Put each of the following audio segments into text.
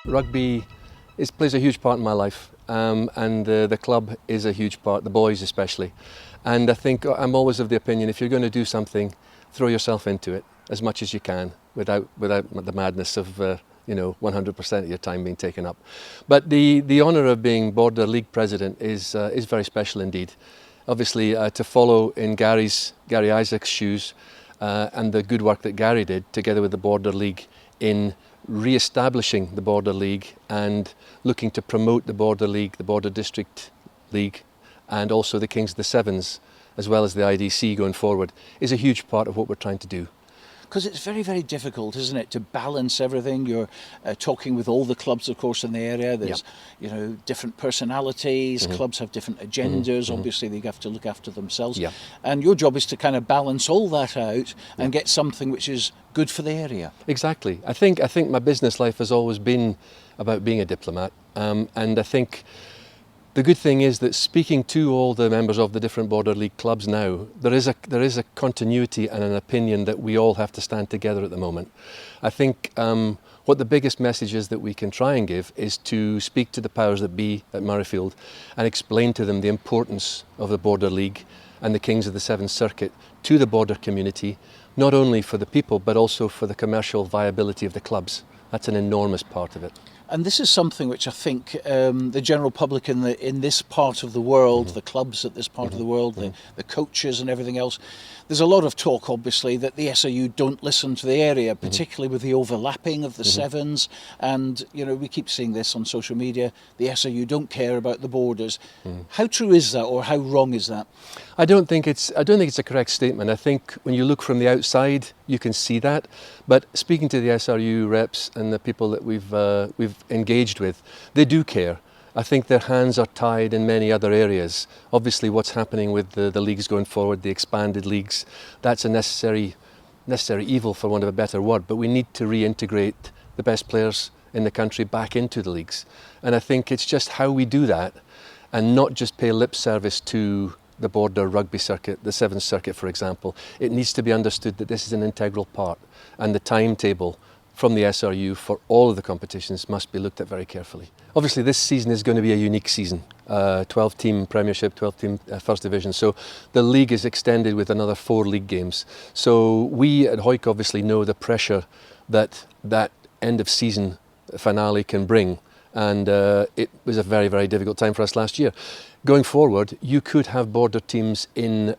Rugby plays a huge part in my life, and the club is a huge part, the boys especially. And I think I'm always of the opinion, if you're going to do something, throw yourself into it as much as you can without the madness of 100% of your time being taken up. But the honour of being Border League President is very special indeed. Obviously, to follow in Gary Isaac's shoes and the good work that Gary did together with the Border League in re-establishing the Border League and looking to promote the Border League, the Border District League, and also the Kings of the Sevens, as well as the IDC going forward, is a huge part of what we're trying to do. Because it's very, very difficult, isn't it, to balance everything. You're talking with all the clubs, of course, in the area. There's, different personalities. Clubs have different agendas. Obviously, they have to look after themselves. And your job is to kind of balance all that out and get something which is good for the area. Exactly. I think my business life has always been about being a diplomat, and I think the good thing is that speaking to all the members of the different Border League clubs now, there is a continuity and an opinion that we all have to stand together at the moment. I think what the biggest message is that we can try and give is to speak to the powers that be at Murrayfield and explain to them the importance of the Border League and the Kings of the Sevens Circuit to the border community, not only for the people but also for the commercial viability of the clubs. That's an enormous part of it. And this is something which I think the general public in this part of the world, the clubs at this part of the world, the coaches and everything else, there's a lot of talk, obviously, that the SRU don't listen to the area, particularly with the overlapping of the Sevens. And, we keep seeing this on social media, the SRU don't care about the borders. How true is that, or how wrong is that? I don't think it's a correct statement. I think when you look from the outside, you can see that. But speaking to the SRU reps and the people that we've engaged with, they do care. I think their hands are tied in many other areas. Obviously, what's happening with the leagues going forward, the expanded leagues, that's a necessary evil, for want of a better word. But we need to reintegrate the best players in the country back into the leagues. And I think it's just how we do that and not just pay lip service to the Border Rugby Circuit, the Sevens Circuit, for example. It needs to be understood that this is an integral part, and the timetable from the SRU for all of the competitions must be looked at very carefully. Obviously, this season is going to be a unique season. 12-team Premiership, 12-team First Division. So the league is extended with another 4 league games. So we at Hawick obviously know the pressure that end of season finale can bring. And it was a very, very difficult time for us last year. Going forward, you could have border teams in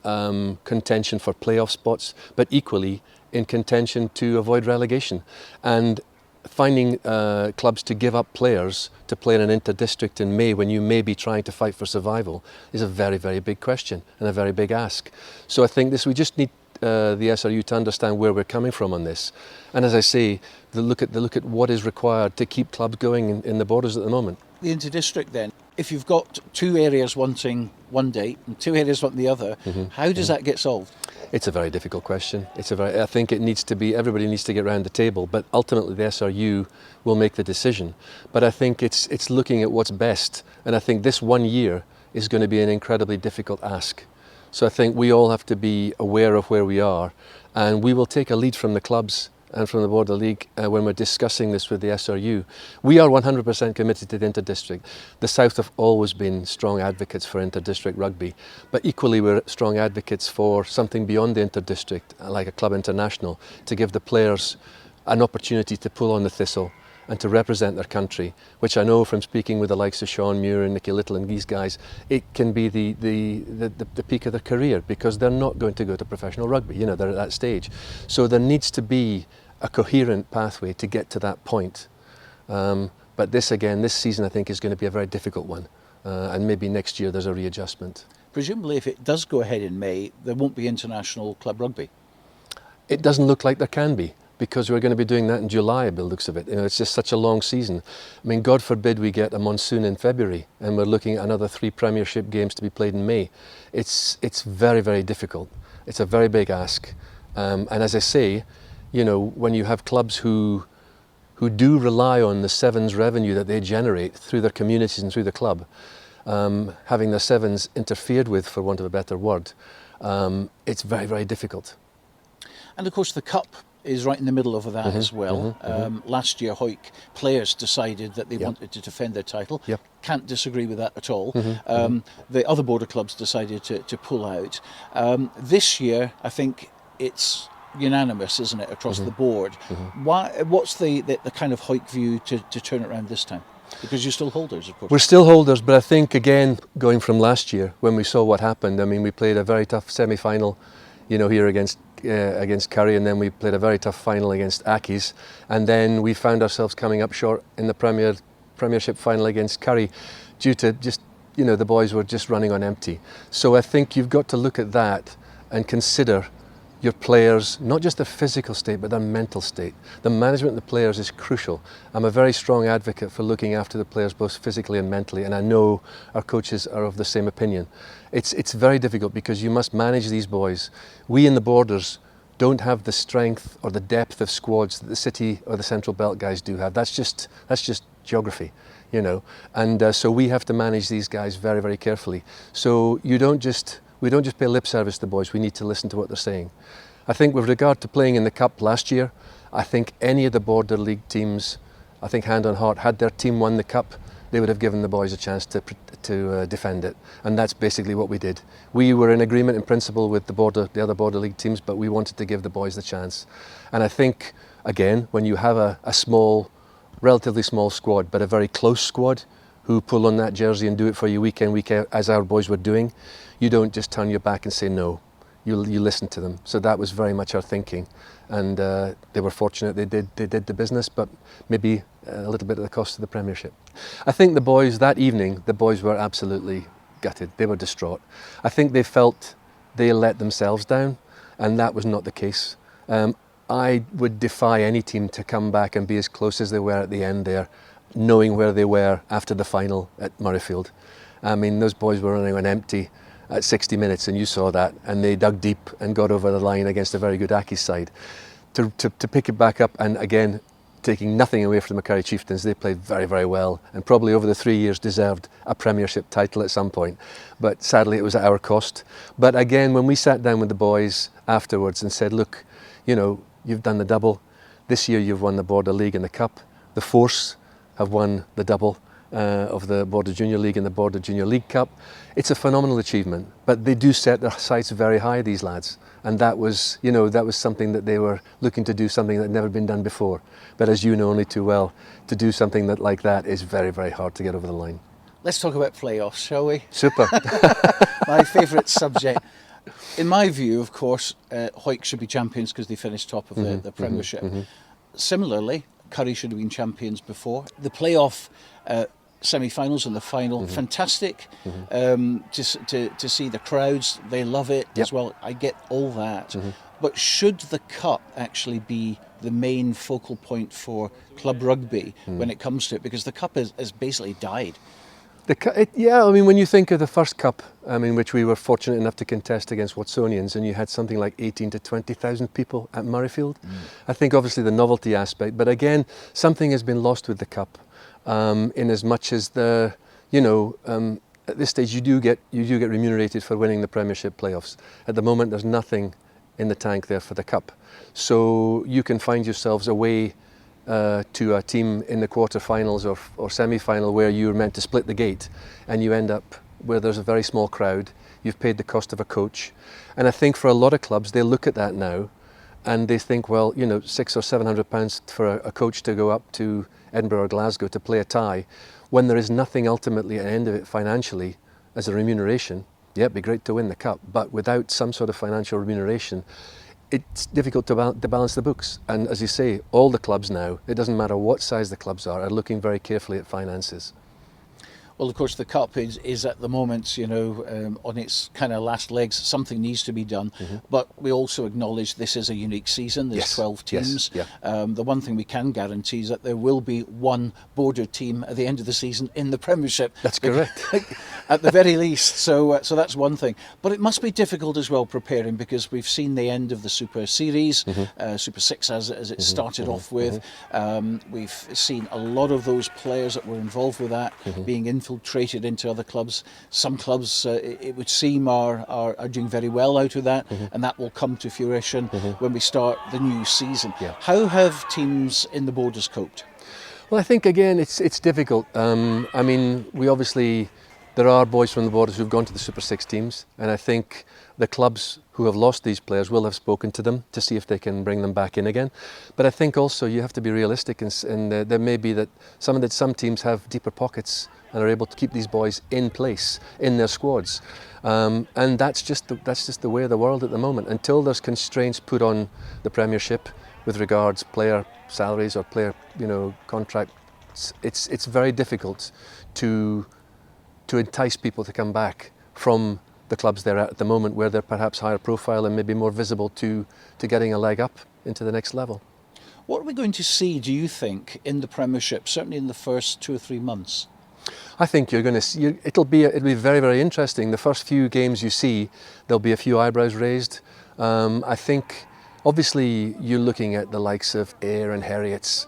contention for playoff spots, but equally in contention to avoid relegation. And finding clubs to give up players to play in an inter-district in May when you may be trying to fight for survival is a very, very big question and a very big ask. So I think we just need the SRU to understand where we're coming from on this. And as I say, look at what is required to keep clubs going in the borders at the moment. The inter-district then, if you've got 2 areas wanting one date and 2 areas wanting the other, how does that get solved? It's a very difficult question. I think everybody needs to get around the table, but ultimately the SRU will make the decision. But I think it's looking at what's best, and I think this 1 year is going to be an incredibly difficult ask. So I think we all have to be aware of where we are, and we will take a lead from the clubs and from the Border League when we're discussing this with the SRU. We are 100% committed to the inter-district. The South have always been strong advocates for inter-district rugby, but equally we're strong advocates for something beyond the inter-district, like a club international, to give the players an opportunity to pull on the thistle and to represent their country, which I know from speaking with the likes of Sean Muir and Nicky Little and these guys, it can be the peak of their career, because they're not going to go to professional rugby, they're at that stage. So there needs to be a coherent pathway to get to that point. But this season I think is going to be a very difficult one, and maybe next year there's a readjustment. Presumably if it does go ahead in May, there won't be international club rugby. It doesn't look like there can be, because we're going to be doing that in July, by the looks of it. It's just such a long season. I mean, God forbid we get a monsoon in February and we're looking at another 3 Premiership games to be played in May. It's very, very difficult. It's a very big ask. And as I say, when you have clubs who do rely on the Sevens revenue that they generate through their communities and through the club, having the Sevens interfered with, for want of a better word, it's very, very difficult. And of course the Cup is right in the middle of that as well. Last year, Hawick players decided that they wanted to defend their title. Yep. Can't disagree with that at all. The other border clubs decided to pull out. This year, I think it's unanimous, isn't it, across the board? What's the kind of Hawick view to turn it around this time? Because you're still holders, of course. We're still holders, but I think, again, going from last year, when we saw what happened, I mean, we played a very tough semi-final, here against Curry, and then we played a very tough final against Accies, and then we found ourselves coming up short in the Premiership final against Curry due to just, the boys were just running on empty. So I think you've got to look at that and consider your players, not just their physical state, but their mental state. The management of the players is crucial. I'm a very strong advocate for looking after the players both physically and mentally, and I know our coaches are of the same opinion. It's very difficult because you must manage these boys. We in the borders don't have the strength or the depth of squads that the City or the Central Belt guys do have. That's just geography, and so we have to manage these guys very, very carefully. So we don't just pay lip service to the boys, we need to listen to what they're saying. I think with regard to playing in the Cup last year, I think any of the Border League teams, I think hand on heart, had their team won the Cup, they would have given the boys a chance to defend it. And that's basically what we did. We were in agreement in principle with the other Border League teams, but we wanted to give the boys the chance. And I think, again, when you have a relatively small squad, but a very close squad, who pull on that jersey and do it for you week in, week out, as our boys were doing, you don't just turn your back and say no. You listen to them. So that was very much our thinking, and they were fortunate. They did the business, but maybe a little bit at the cost of the Premiership. I think the boys that evening, were absolutely gutted. They were distraught. I think they felt they let themselves down, and that was not the case. I would defy any team to come back and be as close as they were at the end there, knowing where they were after the final at Murrayfield. I mean, those boys were running on empty at 60 minutes, and you saw that, and they dug deep and got over the line against a very good Accies side. To pick it back up, and again, taking nothing away from the Macquarie Chieftains, they played very, very well, and probably over the 3 years deserved a Premiership title at some point. But sadly, it was at our cost. But again, when we sat down with the boys afterwards and said, look, you've done the double. This year you've won the Border League and the Cup. The Force have won the double of the Border Junior League and the Border Junior League Cup. It's a phenomenal achievement, but they do set their sights very high, these lads. And that was something that they were looking to do, something that had never been done before. But as you know only too well, to do something like that is very, very hard to get over the line. Let's talk about playoffs, shall we? Super. My favourite subject. In my view, of course, Hawick should be champions because they finished top of the Premiership. Similarly, Curry should have been champions before. The playoff semi-finals and the final, fantastic to see the crowds. They love it as well. I get all that. But should the Cup actually be the main focal point for club rugby when it comes to it? Because the Cup has basically died. When you think of the first Cup, which we were fortunate enough to contest against Watsonians, and you had something like 18 to 20,000 people at Murrayfield, I think obviously the novelty aspect, but again, something has been lost with the Cup, in as much as at this stage you do get remunerated for winning the Premiership playoffs. At the moment, there's nothing in the tank there for the Cup, so you can find yourselves away to a team in the quarterfinals or semi-final where you're meant to split the gate, and you end up where there's a very small crowd. You've paid the cost of a coach, and I think for a lot of clubs they look at that now and they think, well, £600 or £700 for a coach to go up to Edinburgh or Glasgow to play a tie, when there is nothing ultimately at the end of it financially as a remuneration. Yeah, it'd be great to win the Cup, but without some sort of financial remuneration, it's difficult to balance the books. And as you say, all the clubs now, it doesn't matter what size the clubs are looking very carefully at finances. Well, of course, the Cup is at the moment, on its kind of last legs. Something needs to be done. But we also acknowledge this is a unique season. There's 12 teams. Yes. Yeah. The one thing we can guarantee is that there will be one border team at the end of the season in the Premiership. That's correct. At the very least. So that's one thing. But it must be difficult as well preparing, because we've seen the end of the Super Series, Super 6 as it started off with. We've seen a lot of those players that were involved with that being infiltrated infiltrated into other clubs. Some clubs, it would seem, are doing very well out of that, and that will come to fruition when we start the new season. Yeah. How have teams in the Borders coped? Well, I think again it's difficult. I mean, there are boys from the Borders who've gone to the Super 6 teams, and I think the clubs who have lost these players will have spoken to them to see if they can bring them back in again. But I think also you have to be realistic, and there may be that some teams have deeper pockets and are able to keep these boys in place in their squads, and that's just the way of the world at the moment. Until there's constraints put on the Premiership with regards player salaries or player contracts, it's very difficult to entice people to come back from the clubs they're at the moment, where they're perhaps higher profile and maybe more visible to getting a leg up into the next level. What are we going to see, do you think, in the Premiership, certainly in the first 2 or 3 months? I think you're going to see, it'll be very, very interesting. The first few games you see, there'll be a few eyebrows raised. I think obviously you're looking at the likes of Ayr and Heriots,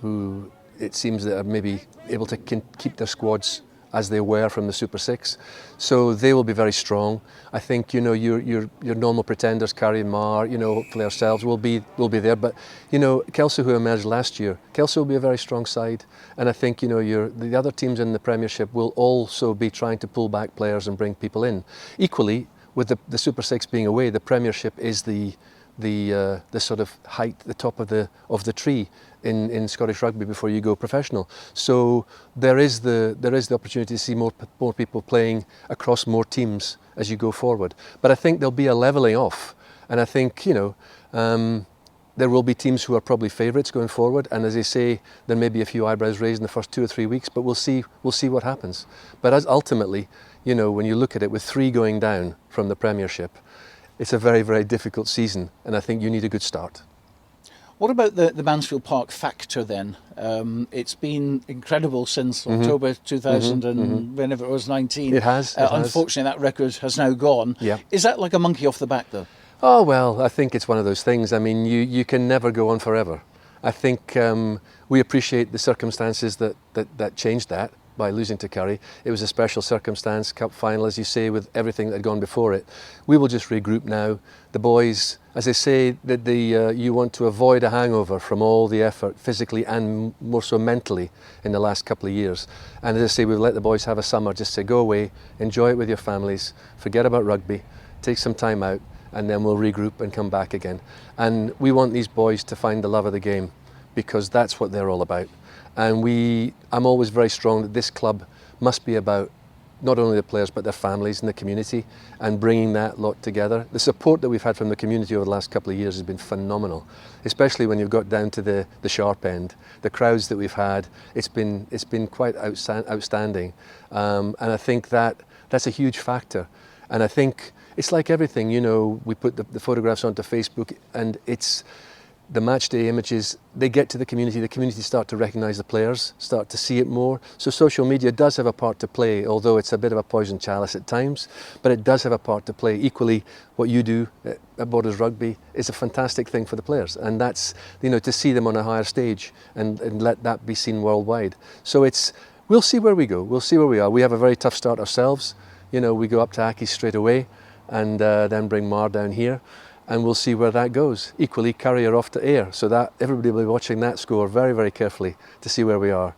who it seems that are maybe able to keep their squads as they were from the Super 6, so they will be very strong. I think your normal pretenders, Carrie and Mar, hopefully ourselves will be there. But Kelso, who emerged last year, Kelso will be a very strong side, and I think the other teams in the Premiership will also be trying to pull back players and bring people in. Equally, with the Super 6 being away, the Premiership is the sort of height, the top of the tree in Scottish rugby before you go professional. So there is the opportunity to see more people playing across more teams as you go forward. But I think there'll be a levelling off, and I think there will be teams who are probably favourites going forward. And as I say, there may be a few eyebrows raised in the first 2 or 3 weeks, but we'll see what happens. But as ultimately, when you look at it, with 3 going down from the Premiership, it's a very, very difficult season, and I think you need a good start. What about the Mansfield Park factor then? It's been incredible since October 2000 and whenever it was 19. It has. Unfortunately, that record has now gone. Yeah. Is that like a monkey off the back though? Oh, well, I think it's one of those things. I mean, you can never go on forever. I think we appreciate the circumstances that changed that by losing to Curry. It was a special circumstance, cup final, as you say, with everything that had gone before it. We will just regroup now. The boys, as I say, that you want to avoid a hangover from all the effort, physically and more so mentally, in the last couple of years. And as I say, we've let the boys have a summer, just to go away, enjoy it with your families, forget about rugby, take some time out, and then we'll regroup and come back again. And we want these boys to find the love of the game, because that's what they're all about. And I'm always very strong that this club must be about not only the players but their families and the community, and bringing that lot together. The support that we've had from the community over the last couple of years has been phenomenal, especially when you've got down to the sharp end. The crowds that we've had, it's been quite outstanding, and I think that's a huge factor. And I think it's like everything, we put the photographs onto Facebook, and it's the match day images, they get to the community start to recognise the players, start to see it more. So social media does have a part to play, although it's a bit of a poison chalice at times, but it does have a part to play. Equally, what you do at Borders Rugby is a fantastic thing for the players, and that's, to see them on a higher stage and let that be seen worldwide. So we'll see where we go, we'll see where we are. We have a very tough start ourselves. We go up to Aki straight away, and then bring Mar down here, and we'll see where that goes. Equally, Curry are off to Ayr, so that everybody will be watching that score very, very carefully to see where we are.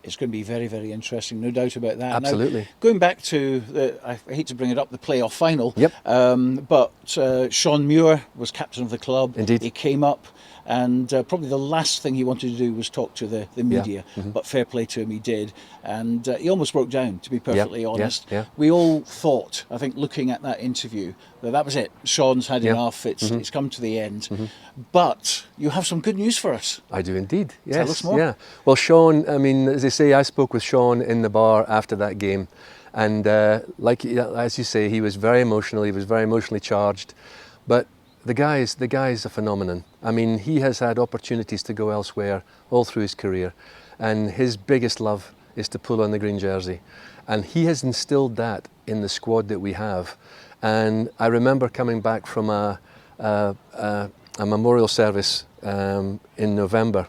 It's going to be very, very interesting, no doubt about that. Absolutely. Now, going back to, I hate to bring it up, the playoff final. Yep. But Sean Muir was captain of the club. Indeed. He came up, and probably the last thing he wanted to do was talk to the media. Yeah. But fair play to him, he did. And he almost broke down, to be perfectly honest. Yeah. We all thought, I think, looking at that interview, that was it. Sean's had enough. It's come to the end. But you have some good news for us. I do indeed. Yes. Tell us more. Yeah. Well, Sean, I mean, as I say, I spoke with Sean in the bar after that game, and as you say, he was very emotional. He was very emotionally charged, but the guy is a phenomenon. I mean, he has had opportunities to go elsewhere all through his career, and his biggest love is to pull on the green jersey, and he has instilled that in the squad that we have. And I remember coming back from a memorial service in November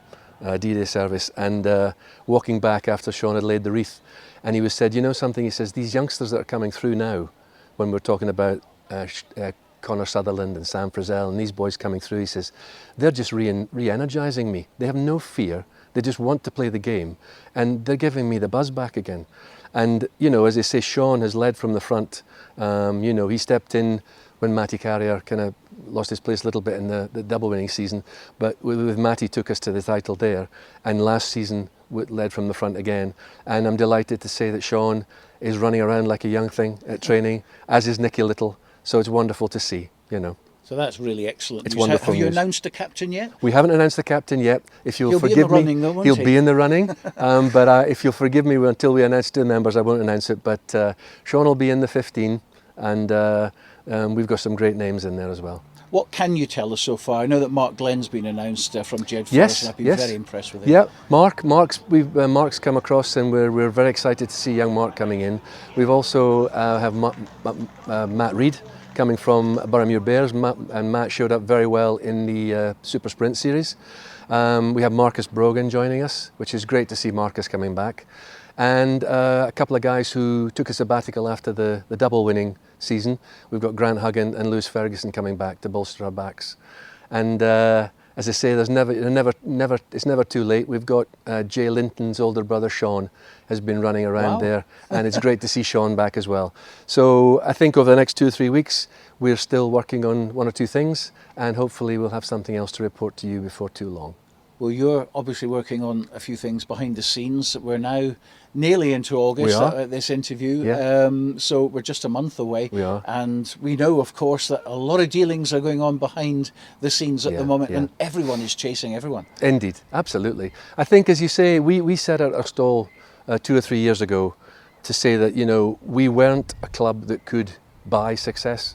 D-Day service, and walking back after Sean had laid the wreath, and he was said, you know something, he says, these youngsters that are coming through now, when we're talking about Connor Sutherland and Sam Frizzell and these boys coming through, he says, they're just re-energizing me. They have no fear. They just want to play the game, and they're giving me the buzz back again. And, you know, as they say, Sean has led from the front. You know, he stepped in when Matty Carrier kind of lost his place a little bit in the double winning season, but with Matty took us to the title there, and last season led from the front again. And I'm delighted to say that Sean is running around like a young thing at training, as is Nicky Little. So it's wonderful to see, you know. So that's really excellent. It's wonderful. Have you news. Announced the captain yet? We haven't announced the captain yet. If you'll He'll forgive be in the me, running though, won't he'll he? be in the running. But if you'll forgive me until we announce two members, I won't announce it. But Sean will be in the 15, and we've got some great names in there as well. What can you tell us so far? I know that Mark Glenn's been announced from Jed Forest, Yes, and I've been yes. very impressed with him. Yeah, Mark's come across, and we're very excited to see young Mark coming in. We've also have Matt Reid coming from Boroughmuir Bears, and Matt showed up very well in the Super Sprint series. We have Marcus Brogan joining us, which is great to see Marcus coming back. And a couple of guys who took a sabbatical after the double winning season. We've got Grant Huggin and Lewis Ferguson coming back to bolster our backs. And as I say, it's never too late. We've got Jay Linton's older brother Sean has been running around there, and it's great to see Sean back as well. So I think over the next 2 or 3 weeks, we're still working on one or two things, and hopefully we'll have something else to report to you before too long. Well, you're obviously working on a few things behind the scenes. We're now nearly into August We are. at this interview, Yeah. so we're just a month away. We are. And we know, of course, that a lot of dealings are going on behind the scenes at Yeah, the moment, yeah. and everyone is chasing everyone. Indeed, absolutely. I think, as you say, we set out our stall 2 or 3 years ago to say that, you know, we weren't a club that could buy success.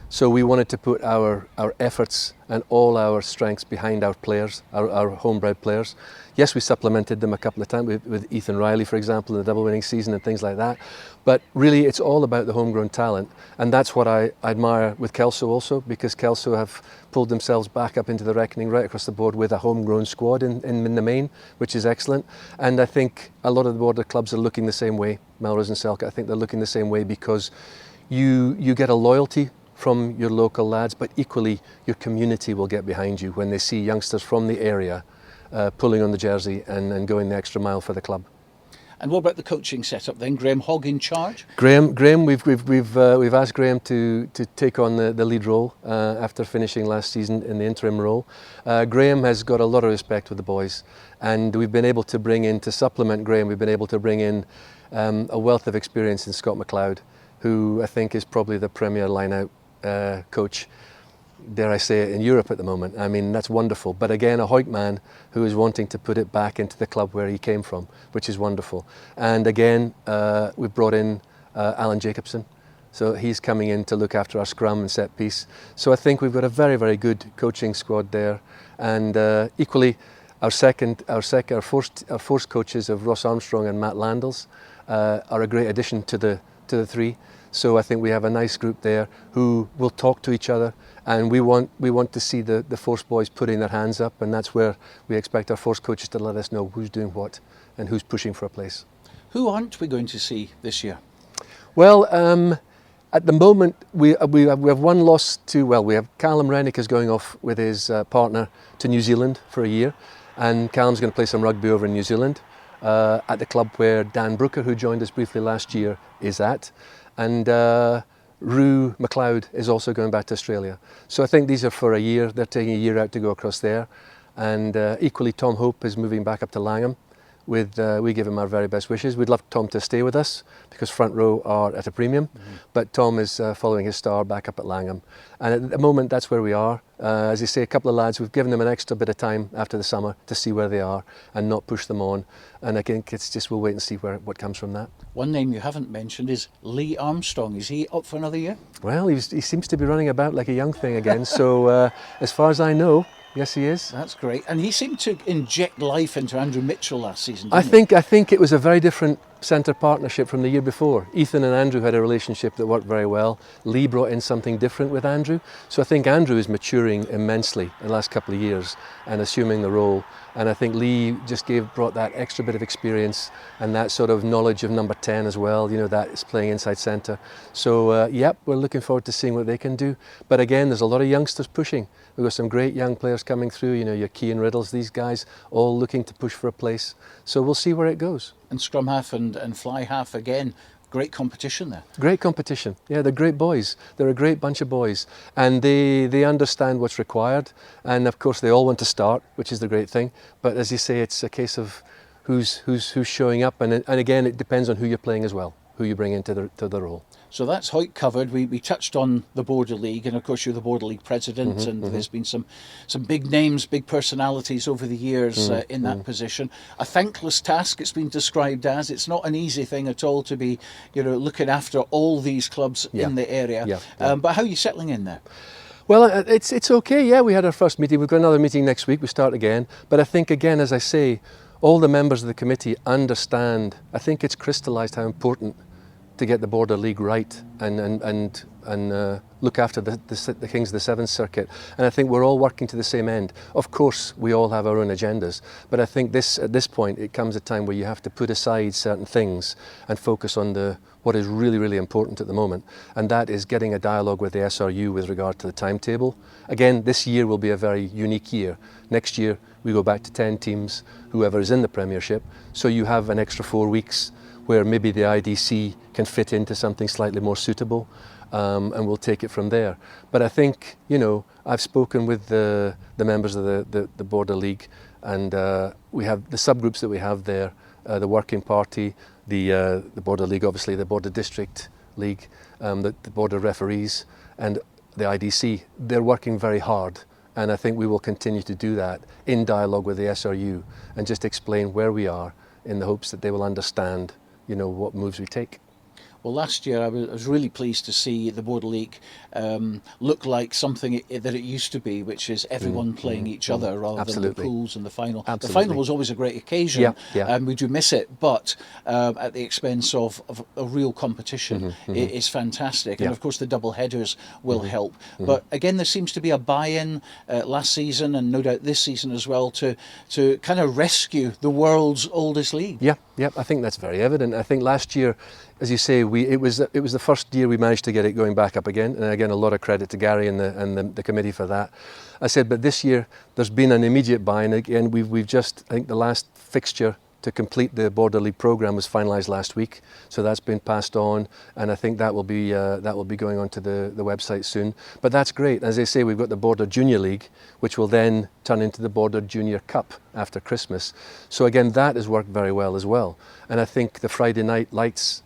So we wanted to put our efforts and all our strengths behind our players, our homebred players. Yes, we supplemented them a couple of times with Ethan Riley, for example, in the double winning season and things like that. But really, it's all about the homegrown talent. And that's what I admire with Kelso also, because Kelso have pulled themselves back up into the reckoning right across the board with a homegrown squad in the main, which is excellent. And I think a lot of the border clubs are looking the same way. Melrose and Selkirk, I think they're looking the same way, because you get a loyalty from your local lads, but equally your community will get behind you when they see youngsters from the area pulling on the jersey and going the extra mile for the club. And what about the coaching setup then? Graham Hogg in charge? Graham, we've asked Graham to take on the lead role after finishing last season in the interim role. Graham has got a lot of respect with the boys, and we've been able to bring in, to supplement Graham, we've been able to bring in a wealth of experience in Scott McLeod, who I think is probably the premier line-out coach, dare I say it, in Europe at the moment. I mean, that's wonderful. But again, a Hawick man who is wanting to put it back into the club where he came from, which is wonderful. And again, we've brought in Alan Jacobson. So he's coming in to look after our scrum and set piece. So I think we've got a very, very good coaching squad there. And equally, our first coaches of Ross Armstrong and Matt Landels are a great addition to the three. So I think we have a nice group there who will talk to each other, and we want to see the force boys putting their hands up, and that's where we expect our force coaches to let us know who's doing what and who's pushing for a place. Who aren't we going to see this year? Well, at the moment we have one loss to, well, we have Callum Rennick is going off with his partner to New Zealand for a year, and Callum's going to play some rugby over in New Zealand at the club where Dan Brooker, who joined us briefly last year, is at. And Rue McLeod is also going back to Australia. So I think these are for a year. They're taking a year out to go across there. And equally, Tom Hope is moving back up to Langham. We give him our very best wishes. We'd love Tom to stay with us because front row are at a premium. But Tom is following his star back up at Langham. And at the moment, that's where we are. As I say, a couple of lads, we've given them an extra bit of time after the summer to see where they are and not push them on. And I think it's just, we'll wait and see what comes from that. One name you haven't mentioned is Lee Armstrong. Is he up for another year? Well, he seems to be running about like a young thing again. So as far as I know, yes, he is. That's great. And he seemed to inject life into Andrew Mitchell last season, I didn't think it was a very different centre partnership from the year before. Ethan and Andrew had a relationship that worked very well. Lee brought in something different with Andrew. So I think Andrew is maturing immensely in the last couple of years and assuming the role. And I think Lee just brought that extra bit of experience and that sort of knowledge of number 10 as well, you know, that is playing inside centre. So yep, we're looking forward to seeing what they can do. But again, there's a lot of youngsters pushing. We've got some great young players coming through, you know, your Kean Riddles, these guys, all looking to push for a place. So we'll see where it goes. And scrum half and fly half again, great competition there. Great competition. Yeah, they're great boys. They're a great bunch of boys. And they understand what's required. And of course they all want to start, which is the great thing. But as you say, it's a case of who's showing up. And again, it depends on who you're playing as well, who you bring into the role. So that's Hawick covered. We touched on the Border League, and of course you're the Border League president, and there's been some big names, big personalities over the years in that position. A thankless task it's been described as. It's not an easy thing at all to be, you know, looking after all these clubs in the area. But how are you settling in there? Well, it's okay. Yeah, we had our first meeting. We've got another meeting next week. We start again. But I think, again, as I say, all the members of the committee understand. I think it's crystallised how important to get the Border League right and look after the Kings of the Seventh Circuit. And I think we're all working to the same end. Of course, we all have our own agendas, but I think at this point, it comes a time where you have to put aside certain things and focus on what is really, really important at the moment. And that is getting a dialogue with the SRU with regard to the timetable. Again, this year will be a very unique year. Next year, we go back to 10 teams, whoever is in the Premiership. So you have an extra 4 weeks where maybe the IDC can fit into something slightly more suitable, and we'll take it from there. But I think, you know, I've spoken with the members of the Border League, and we have the subgroups that we have there, the Working Party, the Border League, obviously the Border District League, the Border Referees, and the IDC. They're working very hard, and I think we will continue to do that in dialogue with the SRU and just explain where we are in the hopes that they will understand, you know, what moves we take. Well, last year I was really pleased to see the Border League look like something that it used to be, which is everyone playing each other rather than the pools and the final. The final was always a great occasion, and we do miss it, but at the expense of a real competition, it is fantastic. And of course the double headers will help. But again, there seems to be a buy-in last season, and no doubt this season as well, to kind of rescue the world's oldest league. Yeah, I think that's very evident. I think last year, as you say, it was the first year we managed to get it going back up again, and again a lot of credit to Gary and the committee for that. I said, but this year there's been an immediate buy-in. Again, we've just, I think the last fixture to complete the Border League programme was finalised last week, so that's been passed on, and I think that will be going onto the website soon. But that's great. As I say, we've got the Border Junior League, which will then turn into the Border Junior Cup after Christmas. So again, that has worked very well as well, and I think the Friday night lights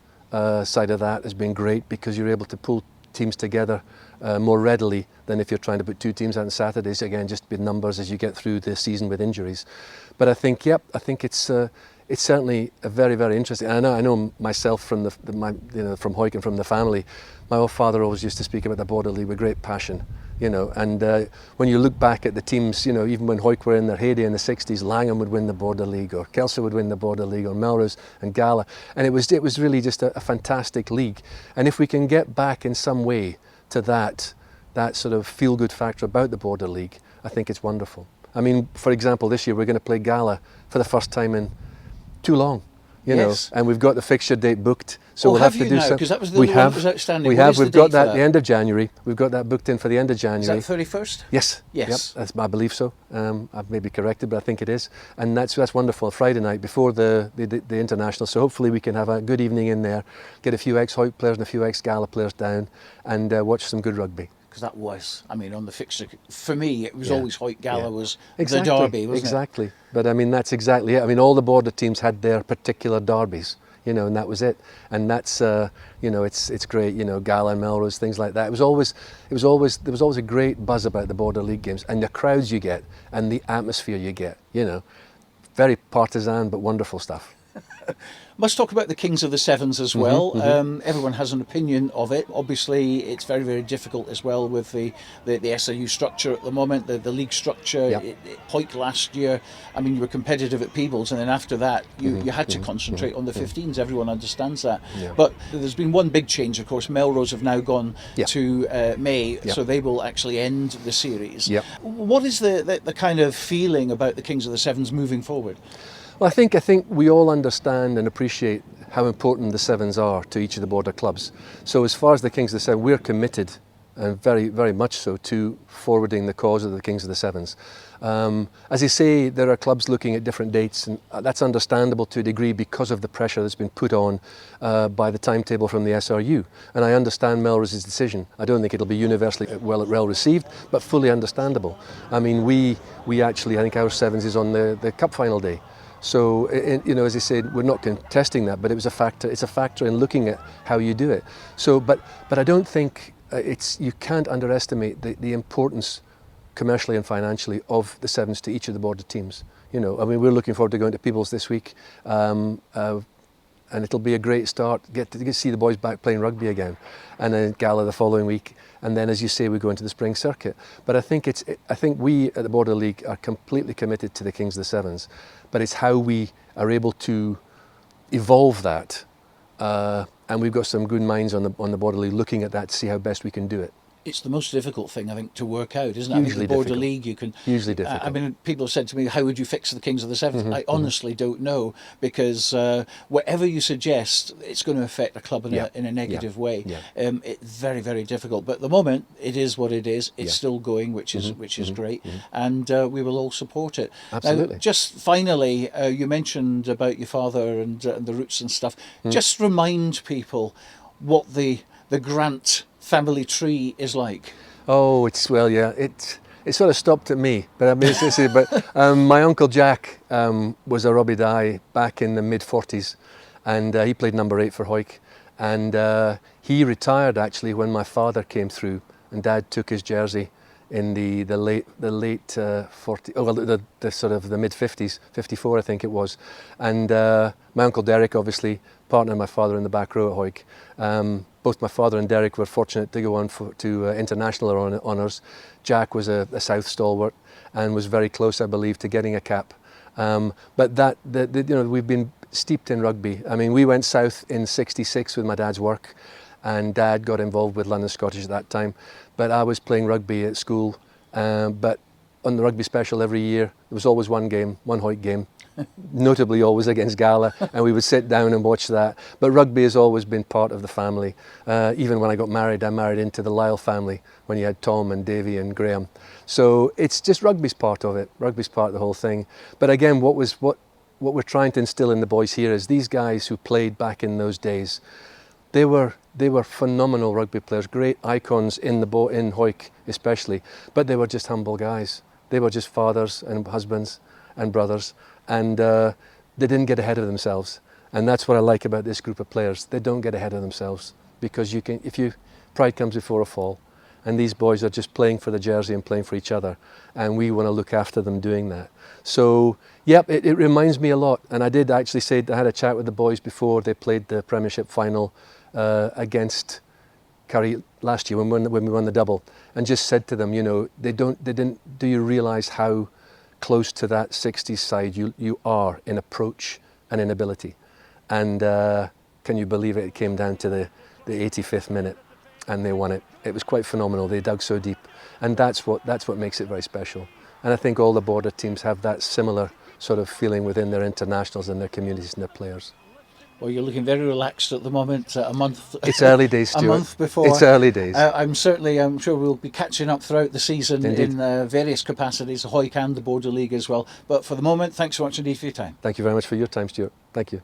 side of that has been great because you're able to pull teams together more readily than if you're trying to put 2 teams out on Saturdays. Again, just with numbers as you get through the season with injuries. But I think, I think it's certainly a very, very interesting. And I know myself from from Hawick and from the family. My old father always used to speak about the Border League with great passion. You know, and when you look back at the teams, you know, even when Hawick were in their heyday in the 60s, Langham would win the Border League, or Kelso would win the Border League, or Melrose and Gala, and it was really just a fantastic league. And if we can get back in some way to that sort of feel-good factor about the Border League, I think it's wonderful. I mean, for example, this year we're going to play Gala for the first time in too long. You know, and we've got the fixture date booked, so we'll have to do something. Because that was the one that was outstanding. We've got that at the end of January. We've got that booked in for the end of January. Is that 31st? Yes. Yes. Yep, I believe so. I've maybe corrected, but I think it is. And that's wonderful. Friday night before the international. So hopefully we can have a good evening in there, get a few ex-Hawick players and a few ex-Gala players down, and watch some good rugby. Because that was, I mean, on the fixture, for me, it was always Hawick Gala was the derby, wasn't it? Exactly. But I mean, that's exactly it. I mean, all the Border teams had their particular derbies, you know, and that was it. And that's, you know, it's great, you know, Gala and Melrose, things like that. There was always a great buzz about the Border League games, and the crowds you get and the atmosphere you get, you know, very partisan but wonderful stuff. Must talk about the Kings of the Sevens as well. Everyone has an opinion of it. Obviously, it's very, very difficult as well with the SRU structure at the moment, the league structure. Yep. Hawick last year, I mean, you were competitive at Peebles, and then after that, you had to concentrate on the 15s. Everyone understands that. Yeah. But there's been one big change, of course. Melrose have now gone to May, so they will actually end the series. Yep. What is the kind of feeling about the Kings of the Sevens moving forward? Well, I think we all understand and appreciate how important the Sevens are to each of the border clubs. So as far as the Kings of the Sevens, we're committed, and very, very much so, to forwarding the cause of the Kings of the Sevens. As you say, there are clubs looking at different dates, and that's understandable to a degree because of the pressure that's been put on by the timetable from the SRU. And I understand Melrose's decision. I don't think it'll be universally well received, but fully understandable. I mean, we actually, I think our Sevens is on the cup final day. So, you know, as I said, we're not contesting that, but it was a factor. It's a factor in looking at how you do it. So, but I don't think you can't underestimate the importance commercially and financially of the Sevens to each of the border teams. You know, I mean, we're looking forward to going to Peebles this week, and it'll be a great start. Get to see the boys back playing rugby again, and then Gala the following week, and then, as you say, we go into the spring circuit. But I think we at the Border League are completely committed to the Kings of the Sevens, but it's how we are able to evolve that, and we've got some good minds on the Border League looking at that to see how best we can do it. It's the most difficult thing, I think, to work out, isn't it? Usually I think the Border difficult. League, you can... Usually difficult. I mean, people have said to me, how would you fix the Kings of the Sevens? I honestly don't know, because whatever you suggest, it's going to affect a club in a negative way. Yeah. It's very, very difficult. But at the moment, it is what it is. It's still going, which is great. And we will all support it. Absolutely. Now, just finally, you mentioned about your father and the roots and stuff. Just remind people what the Grant family tree is like. Oh, it sort of stopped at me, but I mean, my uncle Jack was a Robbie Dye back in the mid-40s, and he played number 8 for Hawick, and he retired actually when my father came through, and Dad took his jersey in the late 40s, oh well, the sort of the mid-50s, 54 I think it was, and my uncle Derek obviously partnered my father in the back row at Hawick. Both my father and Derek were fortunate to go on to international honours. Jack was a South stalwart and was very close, I believe, to getting a cap. But you know, we've been steeped in rugby. I mean, we went south in '66 with my dad's work, and Dad got involved with London Scottish at that time. But I was playing rugby at school. But on the rugby special every year, there was always one Hawick game. Notably always against Gala, and we would sit down and watch that. But rugby has always been part of the family. Even when I got married, I married into the Lyle family when you had Tom and Davy and Graham. So it's just rugby's part of it. Rugby's part of the whole thing. But again, what we're trying to instill in the boys here is these guys who played back in those days, they were phenomenal rugby players, great icons in Hawick especially, but they were just humble guys. They were just fathers and husbands and brothers, and they didn't get ahead of themselves. And that's what I like about this group of players. They don't get ahead of themselves, because pride comes before a fall, and these boys are just playing for the jersey and playing for each other, and we want to look after them doing that. So yep, it reminds me a lot. And I did actually say, I had a chat with the boys before they played the Premiership final against Curry last year when we won the double, and just said to them, you know, do you realise how close to that 60s side you are in approach and in ability? And can you believe it? It came down to the 85th minute, and they won it. It was quite phenomenal. They dug so deep, and that's what makes it very special. And I think all the border teams have that similar sort of feeling within their internationals and their communities and their players. Well, you're looking very relaxed at the moment. A month. It's early days, Stuart. A month before. It's early days. I'm sure we'll be catching up throughout the season. Indeed. In various capacities, the Hawick and the Border League as well. But for the moment, thanks so much indeed for your time. Thank you very much for your time, Stuart. Thank you.